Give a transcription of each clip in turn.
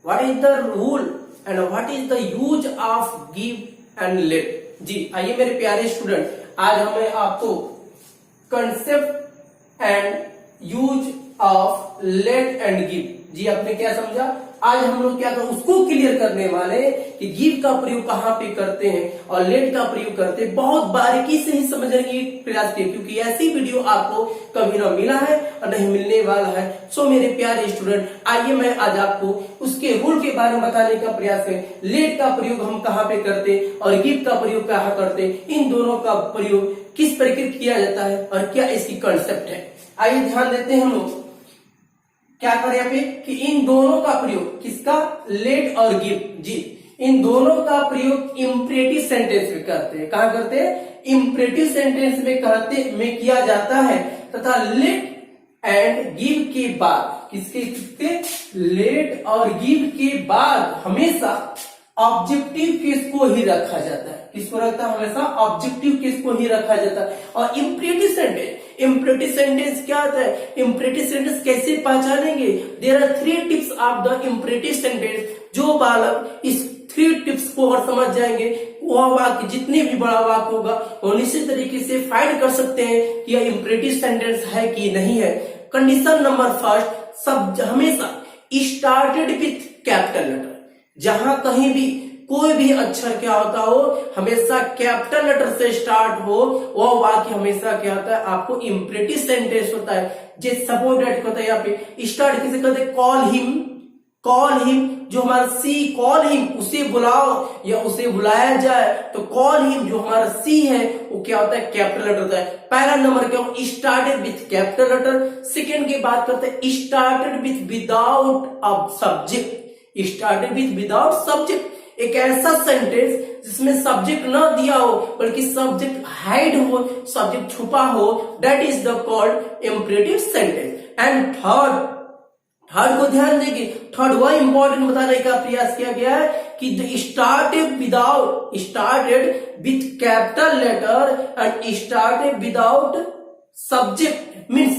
What is the rule and what is the use of give and let. जी आइए मेरे प्यारे student, आज हमें आपको concept and use of let and give, जी आपने क्या समझा, आज हम लोग क्या कर उसको क्लियर करने वाले कि गिव का प्रयोग कहाँ पे करते हैं और लेट का प्रयोग करते हैं। बहुत बारीकी से ही समझने की प्रयास किए, क्योंकि ऐसी वीडियो आपको कभी ना मिला है और नहीं मिलने वाला है। सो मेरे प्यारे स्टूडेंट, आइए मैं आज आपको उसके रूल के बारे में बताने का प्रयास करें। लेट का प्रयोग हम कहाँ पे करते और गिव का प्रयोग कहाँ करते, इन दोनों का प्रयोग किस प्रकार किया जाता है और क्या इसकी कंसेप्ट है। आइए ध्यान देते हैं हम लोग क्या करें यहाँ पे कि इन दोनों का प्रयोग किसका, लेट और गिव, जी इन दोनों का प्रयोग इंपरेटिव सेंटेंस में करते हैं। कहा करते हैं, इंपरेटिव सेंटेंस में कहते में किया जाता है तथा लेट एंड गिव के बाद किसके लेट और गिव के बाद हमेशा ऑब्जेक्टिव केस को ही रखा जाता है। किसको रखता है, हमेशा ऑब्जेक्टिव केस को ही रखा जाता है। और इंपरेटिव सेंटेंस क्या होता है, इंपरेटिव सेंटेंस कैसे पहचानेंगे, there are 3 tips of the imperative sentence. जो बालक इस 3 टिप्स को और समझ जाएंगे, वह वाक्य जितने भी बड़ा वाक्य होगा वो निश्चित तरीके से फाइंड कर सकते हैं कि यह इंपरेटिव सेंटेंस है कि नहीं है। कंडीशन नंबर फर्स्ट, सब हमेशा स्टार्टेड विथ कैपिटल लेटर। जहां कहीं भी कोई भी अक्षर क्या होता हो, हमेशा कैपिटल लेटर से स्टार्ट हो, वह वाक्य हमेशा क्या होता है, आपको इंपरेटिव सेंटेंस होता है। जैसे सपोज दैट होता है यहाँ पे स्टार्ट किसे कहते हैं, कॉल हिम, जो हमारा सी कॉल हिम, उसे बुलाओ या उसे बुलाया जाए, तो कॉल हिम जो हमारा सी है वो क्या होता है, कैपिटल लेटर होता है। पहला नंबर क्या हो, started with capital letter. Second की बात करते हैं, started with without a subject, started with without subject. एक ऐसा सेंटेंस जिसमें सब्जेक्ट न दिया हो बल्कि सब्जेक्ट हाइड हो, सब्जेक्ट छुपा हो, that is the called imperative sentence. And third को ध्यान देंगे, थर्ड वह इंपॉर्टेंट बताने का प्रयास किया गया है कि started with capital letter and started without subject, means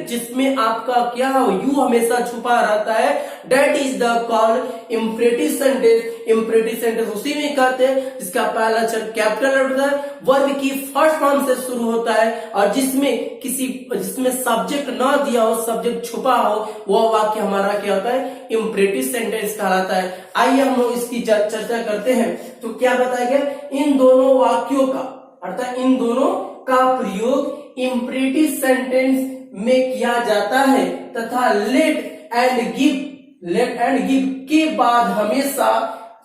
जिसमें आपका क्या हो, यू हमेशा छुपा रहता है, that is the called imperative sentence. Imperative sentence उसी में कहते हैं जिसका पहला अक्षर कैपिटल लेटर होता है, वर्ब की फर्स्ट फॉर्म से शुरू होता है और जिसमें सब्जेक्ट ना दिया हो, सब्जेक्ट छुपा हो, वह वाक्य हमारा क्या होता है, इंपरेटिव सेंटेंस कहलाता है। आइए हम लोग इसकी चर्चा करते हैं। तो क्या बताया गया, इन दोनों वाक्यों का अर्थात इन दोनों का प्रयोग इंपरेटिव सेंटेंस में किया जाता है तथा लेट एंड गिव के बाद हमेशा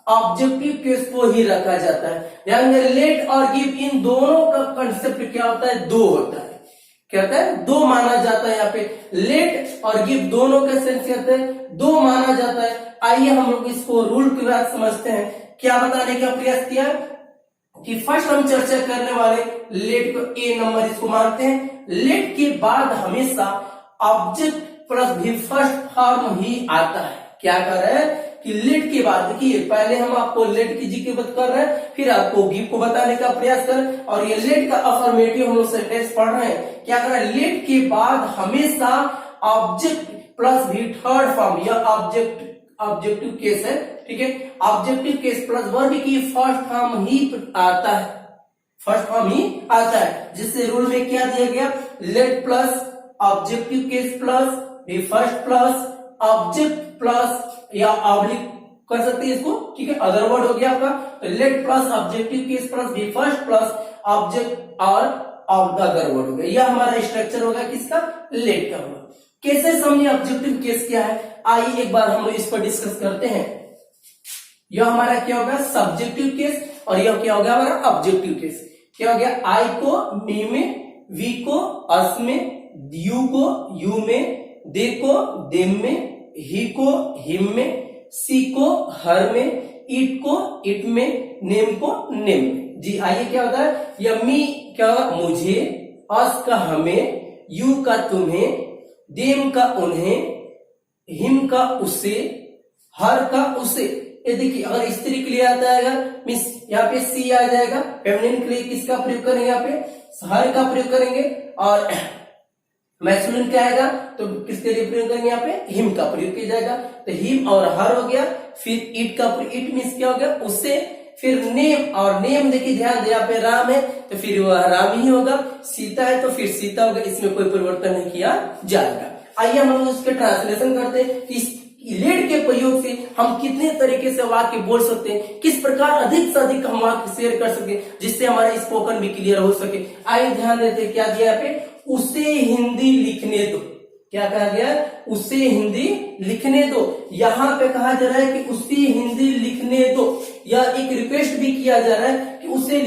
ऑब्जेक्टिव केस को ही रखा जाता है। ध्यान दें, लेट और गिव इन दोनों का कंसेप्ट क्या होता है, 2 होता है। क्या होता है, 2 माना जाता है। यहाँ पे लेट और गिव दोनों का सेंस कहते हैं 2 माना जाता है। आइए हम लोग इसको रूल के बाद समझते हैं। क्या बताने का प्रयास किया कि फर्स्ट हम चर्चा करने वाले लेट को ए नंबर इसको मानते हैं। लेट के बाद हमेशा ऑब्जेक्ट प्लस भी फर्स्ट फॉर्म ही आता है। क्या कर रहे हैं कि लेट के बाद, देखिए पहले हम आपको लेट की जी की बात कर रहे हैं, फिर आपको गिव को बताने का प्रयास कर, और ये लेट का अफर्मेटिव हम लोग सेंटेंस पढ़ रहे हैं। क्या कर रहे हैं, लेट के बाद हमेशा ऑब्जेक्ट प्लस भी थर्ड फॉर्म, यह ऑब्जेक्टिव केस है, ठीक है, ऑब्जेक्टिव केस प्लस वर्ब की फर्स्ट फॉर्म ही आता है, जिससे रूल में क्या दिया गया, late plus objective case plus भी फर्स्ट प्लस ऑब्जेक्ट प्लस या ऑब्लिक कर सकते हैं इसको, ठीक है, अदर वर्ड हो गया आपका। तो late plus objective case plus भी फर्स्ट प्लस ऑब्जेक्ट और ऑफ द अदर वर्ड हो गया। यह हमारा स्ट्रक्चर होगा किसका, लेट का होगा। कैसे समझे ऑब्जेक्टिव केस क्या है, आइए एक बार हम लोग इस पर डिस्कस करते हैं। यह हमारा क्या होगा, सब्जेक्टिव केस, और यह क्या होगा हमारा ऑब्जेक्टिव केस। क्या हो गया, आई को मी में, वी को अस में, यू को यू में, दे को देम में, ही को हिम में, सी को हर में, इट को इट में, नेम को नेम में। जी आइए क्या होता है, यह मी क्या मुझे, अस का हमें, यू का तुम्हें, देम का उन्हें, हिम का उसे, हर का उसे। ये देखिए अगर स्त्री के लिए आता है मीन्स यहाँ पे सी आ जाएगा, फेमिनिन के लिए किसका प्रयोग करेंगे, यहाँ पे हर का प्रयोग करेंगे, और मैस्कुलिन क्या आएगा, तो किसके लिए प्रयोग करेंगे, यहाँ पे हिम का प्रयोग किया जाएगा। तो हिम और हर हो गया, फिर इट का इट मीन्स क्या हो गया, उससे, फिर नेम, और नेम देखिए ध्यान दे, यहाँ पे राम है तो फिर वह राम ही होगा, सीता है तो फिर सीता होगा, इसमें कोई परिवर्तन नहीं किया जाएगा। आइए हम लोग उसके ट्रांसलेशन करते हैं कि इस लेट के प्रयोग से हम कितने तरीके से वाक्य बोल सकते हैं, किस प्रकार अधिक से अधिक हम वाक्य शेयर कर सके जिससे हमारा स्पोकन भी क्लियर हो सके। आइए ध्यान देते हैं क्या दिया यहाँ पे, उसे हिंदी लिखने दो। क्या कहा गया, उसे हिंदी लिखने दो। यहाँ पे कहा जा रहा है कि उसे हिंदी लिखने दो, या एक रिक्वेस्ट भी किया जा रहा है कि उसे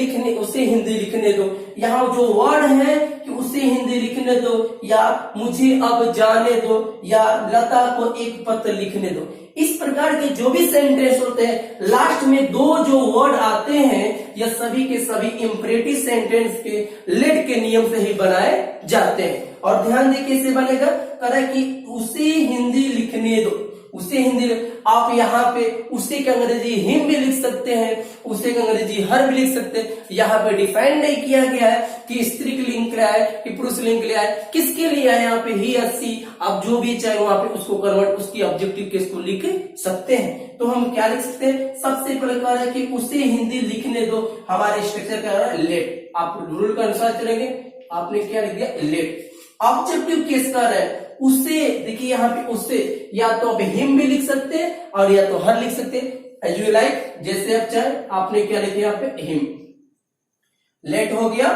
हिंदी लिखने दो। यहाँ जो वर्ड है कि उसे हिंदी लिखने दो, या मुझे अब जाने दो, या लता को एक पत्र लिखने दो। इस प्रकार के जो भी सेंटेंस होते हैं लास्ट में दो जो वर्ड आते हैं, यह सभी के सभी इंपरेटिव सेंटेंस के लेट के नियम से ही बनाए जाते हैं। और ध्यान देखिए कैसे बनेगा, कह रहा है कि उसे हिंदी लिखने दो, उसे हिंदी, आप यहाँ पे उसे के अंग्रेजी हिम भी लिख सकते हैं, उसे के अंग्रेजी हर भी लिख सकते हैं। यहाँ पे डिफाइन नहीं किया गया है कि स्त्री के लिंग क्या है कि पुरुष लिंग क्या है, किसके लिए है, यहाँ पे ही या सी, आप जो भी चाहे वहां पे उसको कन्वर्ट, उसकी ऑब्जेक्टिव केस को लिख सकते हैं। तो हम क्या लिख सकते हैं, सबसे पहले कह रहा है कि उसे हिंदी लिखने दो, हमारे स्ट्रक्चर क्या है, लेट। आप रूल के अनुसार चलेंगे, आपने क्या लिख दिया, लेट। ऑब्जेक्टिव केस कर है उसे, देखिए यहाँ पे उसे, या तो आप हिम भी लिख सकते हैं और या तो हर लिख सकते हैं, एज यू लाइक, जैसे आप चाहे। आपने क्या लिखा यहाँ पे, हिम। लेट हो गया।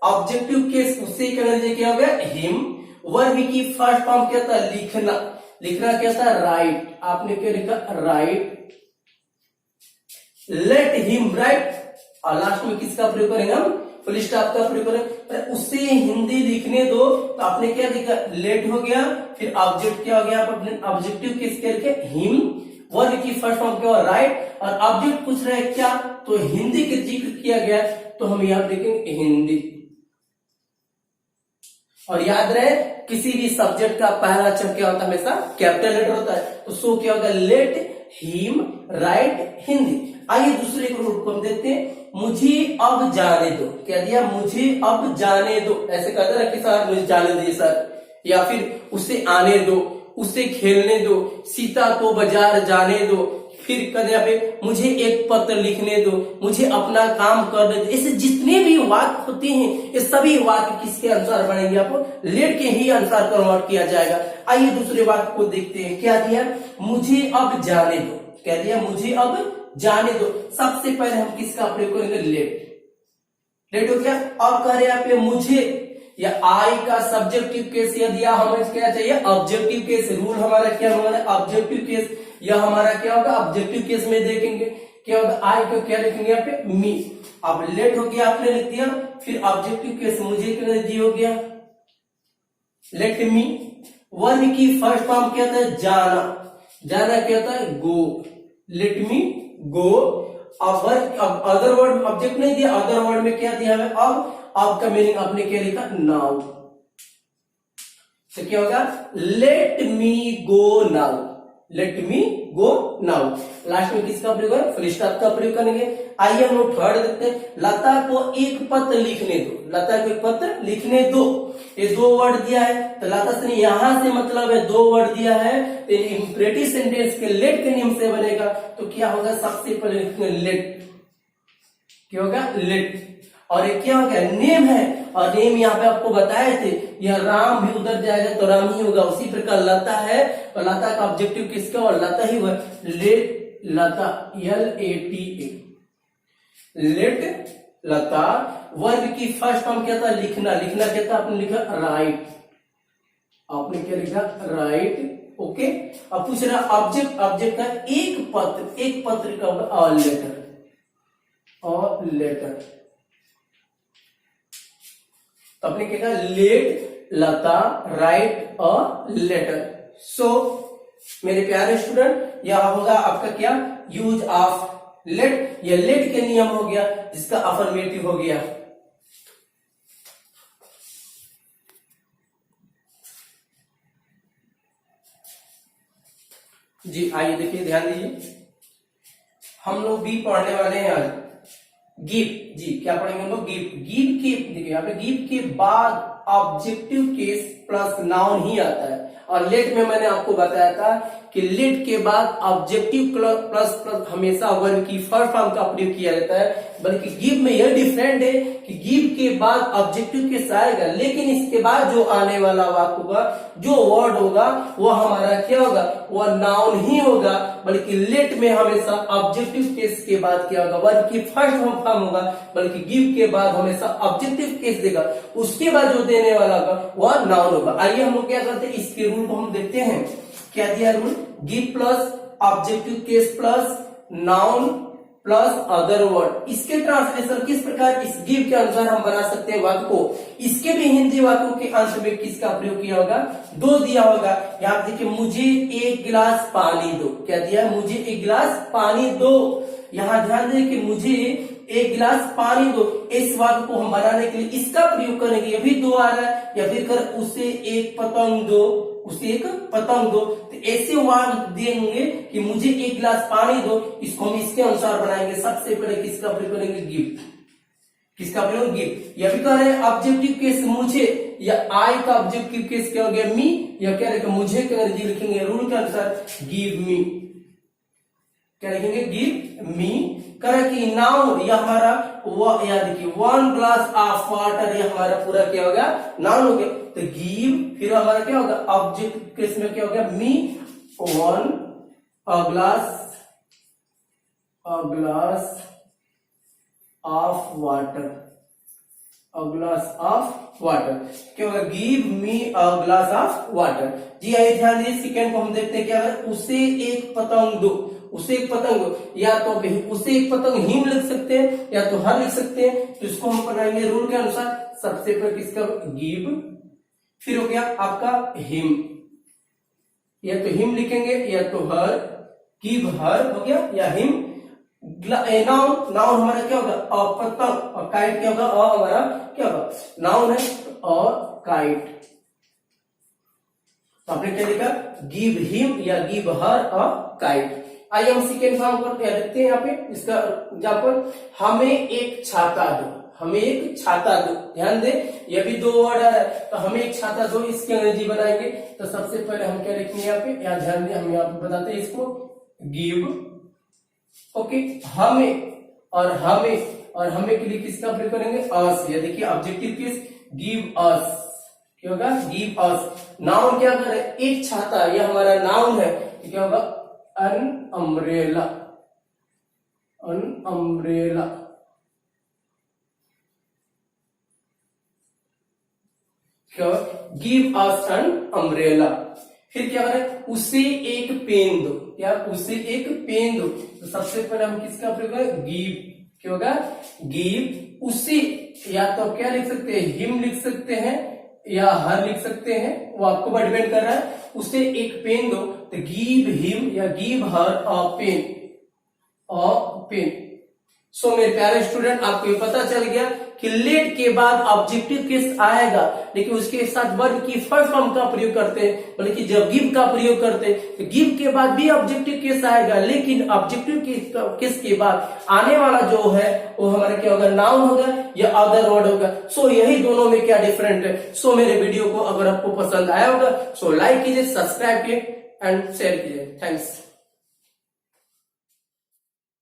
ऑब्जेक्टिव केस उसे क्या हो गया, हिम। वर्ब की फर्स्ट फॉर्म क्या था, लिखना। लिखना क्या था, राइट। आपने क्या लिखा, राइट। Let him right. और लास्ट में किसका प्रयोग करेंगे हम, फुल स्टॉप का प्रयोग करें। उसे हिंदी लिखने दो, तो आपने क्या लिखा, लेट हो गया। फिर ऑब्जेक्ट क्या हो गया, अपने ऑब्जेक्टिव किस करके, हिम। वर्ब की फर्स्ट फॉर्म क्या, राइट। और ऑब्जेक्ट पूछ रहे हैं क्या, तो हिंदी के जिक्र किया गया, तो हम यहां लिखेंगे हिंदी। और याद रहे किसी भी सब्जेक्ट का पहला अक्षर क्या होता है, हमेशा कैपिटल लेटर होता है। तो सो क्या होगा, लेट हिम राइट हिंदी। आइए दूसरे रूप को हम देखते हैं, मुझे अब जाने दो। क्या दिया, मुझे अब जाने दो। ऐसे कहते रखे सर, मुझे जाने दीजिए सर। या फिर उसे आने दो, उसे खेलने दो, सीता को बाजार जाने दो। फिर कहते यहाँ पे मुझे एक पत्र लिखने दो, मुझे अपना काम करने दो। ऐसे जितने भी वाक्य होते हैं ये सभी वाक्य किसके अनुसार बनेंगे, आपको लेट के ही अनुसार कन्वर्ट किया जाएगा। आइए दूसरे वाक्य को देखते हैं, क्या दिया, मुझे अब जाने दो। क्या दिया, मुझे अब जाने दो। सबसे पहले हम किसका प्रयोग करेंगे, लेट। लेट हो गया। अब कह रहे यहाँ पे मुझे या आई का सब्जेक्टिव केस, या दिया हमें क्या चाहिए, ऑब्जेक्टिव केस। रूल हमारा क्या होगा, ऑब्जेक्टिव केस। या हमारा क्या होगा, ऑब्जेक्टिव केस में देखेंगे क्या होगा, आई को क्या लिखेंगे यहाँ पे, मी। अब लेट हो गया, आपने लिख दिया। फिर ऑब्जेक्टिव केस मुझे क्या जी हो गया, लेट मी। वर्ब की फर्स्ट फॉर्म क्या था, जाना। जाना क्या होता है, गो। लेट मी गो। अब अदर वर्ड ऑब्जेक्ट नहीं दिया, अदर वर्ड में क्या दिया है, अब का मीनिंग आपने क्या लिखा, नाउ। तो क्या होगा, let me go now. Let me go now. Last में किसका प्रयोग है, फुल स्टॉप का प्रयोग करेंगे। आइए हम लोग थर्ड देखते हैं, लता को एक पत्र लिखने दो। लता को एक पत्र लिखने दो। ये दो वर्ड दिया है, तो लता से यहां से मतलब है दो वर्ड दिया है, तो इंपरेटिव सेंटेंस के लेट के नियम से बनेगा। तो क्या होगा, सबसे पहले लिखेंगे लेट। क्या होगा, लेट। और ये क्या हो गया, नेम है, और नेम यहाँ पे आपको बताए थे, यह राम भी उधर जाएगा तो राम ही होगा। उसी प्रकार लता है, तो लता का ऑब्जेक्टिव किसका, और लता ही हुआ, लेट लता, LATA, लेट लता। वर्ब की फर्स्ट फॉर्म क्या था, लिखना। लिखना क्या था, आपने लिखा राइट। आपने क्या लिखा, राइट। ओके। अब पूछ रहा ऑब्जेक्ट, ऑब्जेक्ट का एक पत्र। एक पत्र का होगा अ लेटर, अ लेटर। तो आपने क्या कहा, let Lata write a letter. So मेरे प्यारे स्टूडेंट, यह होगा आपका क्या, यूज ऑफ लेट। यह लेट के नियम हो गया, जिसका अफर्मेटिव हो गया। जी आइए देखिए, ध्यान दीजिए, हम लोग भी पढ़ने वाले हैं आज गिव। जी क्या पढ़ेंगे हम लोग, गिव। गिव के, देखिए यहाँ पे गिव के बाद ऑब्जेक्टिव केस प्लस नाउन ही आता है। और लेट में मैंने आपको बताया था कि लेट के बाद ऑब्जेक्टिव प्लस प्लस हमेशा वर्ब की फर्स्ट फॉर्म का प्रयोग किया जाता है, बल्कि गिव में यह डिफरेंट है कि गिव के बाद ऑब्जेक्टिव केस आएगा, लेकिन इसके बाद जो आने वाला वाक्य होगा, जो वर्ड होगा, वो हमारा क्या होगा, वह नाउन ही होगा। बल्कि लेट में हमेशा ऑब्जेक्टिव केस के बाद क्या होगा, वर्ब की फर्स्ट फॉर्म होगा, बल्कि गिव के बाद हमेशा ऑब्जेक्टिव केस देगा, उसके बाद जो देने वाला होगा वह नाउन होगा। आइए हम लोग क्या करते हैं, इसके रूल को हम देखते हैं। क्या दिया rule, give plus objective case plus noun plus other word. इसके ट्रांसलेशन किस प्रकार इस गिव के अनुसार हम बना सकते हैं वाक्य को। इसके भी हिंदी वाक्यों के अंश में किसका प्रयोग किया होगा, दो दिया होगा। यहाँ देखिए, मुझे एक गिलास पानी दो। क्या दिया, मुझे एक गिलास पानी दो। यहाँ ध्यान दें कि मुझे एक गिलास पानी दो, इस वाक्य को हम बनाने के लिए इसका प्रयोग करेंगे। ये भी दो आ रहा है, या फिर कर उसे एक पतंग दो, उसे एक पतंग दो। तो ऐसे वाक्य देंगे कि मुझे एक गिलास पानी दो, इसको हम इसके अनुसार बनाएंगे। सबसे पहले किसका प्रयोग करेंगे, गिव। किसका प्रयोग, गिव। या भी कह रहे हैं ऑब्जेक्टिव केस मुझे, या आई का ऑब्जेक्टिव केस क्या हो गया, मी, या क्या लिखेंगे, मुझे के अंग्रेजी लिखेंगे रूल के अनुसार गिव मी। क्या लिखेंगे, गिव मी। करें कि नाउन, यह हमारा या देखिए 1 ग्लास ऑफ वाटर, यह हमारा पूरा क्या हो गया, नाउन हो गया। तो गिव, फिर हमारा क्या होगा, ऑब्जेक्ट केस में क्या हो गया, me 1 glass of water, glass of water. क्या होगा, give me a glass of water. जी आइए ध्यान दीजिए, सेकेंड को हम देखते हैं। क्या है, उसे एक पतंग दो, उसे एक पतंग दो। या तो उसे एक पतंग हिम लिख सकते हैं, या तो हर लिख सकते हैं। तो इसको हम बनाएंगे रूल के अनुसार। सबसे पहले किसका, गिव, फिर हो गया आपका हिम, या तो हिम लिखेंगे या तो हर। गिव हर हो गया, या हिम। नाउन, नाउन हमारा क्या होगा, पतंग। और काइट क्या होगा, हमारा क्या होगा, नाउन है, और काइट। तो आपने क्या लिखा, गिव हिम या गिव हर अ काइट। आइए हम सेकेंड फॉर्म को देखते हैं। यहाँ पे इसका एग्जाम्पल, हमें एक छाता दो, हमें एक छाता दो। ध्यान दे, ये भी दो वर्ड है, तो हमें एक छाता दो, इसकी अंग्रेजी बनाएंगे। तो सबसे पहले हम क्या लिखेंगे यहाँ पे, यहाँ ध्यान दे, हम यहाँ पे बताते हैं इसको, गिव, ओके, हमें, और हमें के लिए किसका प्रयोग करेंगे, अस। या देखिए ऑब्जेक्टिव केस, गिव अस। क्या होगा, गिव अस। नाउन क्या कर रहे हैं, एक छाता, यह हमारा नाउन है। तो क्या होगा, अन अम्ब्रेला, अन अम्ब्रेला। क्या, गिव अस एन अम्ब्रेला। फिर क्या है, उसे एक पेन दो, क्या, उसे एक पेन दो। तो सबसे पहले हम किसका प्रयोग करें, गिव। क्या होगा, गिव उसे, या तो क्या लिख सकते हैं, हिम लिख सकते हैं, या हर लिख सकते हैं, वो आपको पर डिपेंड कर रहा है। उसे एक पेन दो, तो गिव हिम या गिव हर अ पेन, पेन। सो मेरे प्यारे स्टूडेंट, आपको ये पता चल गया कि लेट के बाद ऑब्जेक्टिव केस आएगा, लेकिन उसके साथ वर्ब की फर्स्ट फॉर्म का प्रयोग करते हैं। बल्कि जब गिव का प्रयोग करते हैं तो गिव के बाद भी ऑब्जेक्टिव केस आएगा, लेकिन ऑब्जेक्टिव केस के बाद आने वाला जो है वो हमारा क्या होगा, नाउन होगा या अदर वर्ड होगा। सो यही दोनों में क्या डिफरेंट है। सो मेरे वीडियो को अगर आपको पसंद आया होगा, सो लाइक कीजिए, सब्सक्राइब कीजिए एंड शेयर कीजिए। थैंक्स।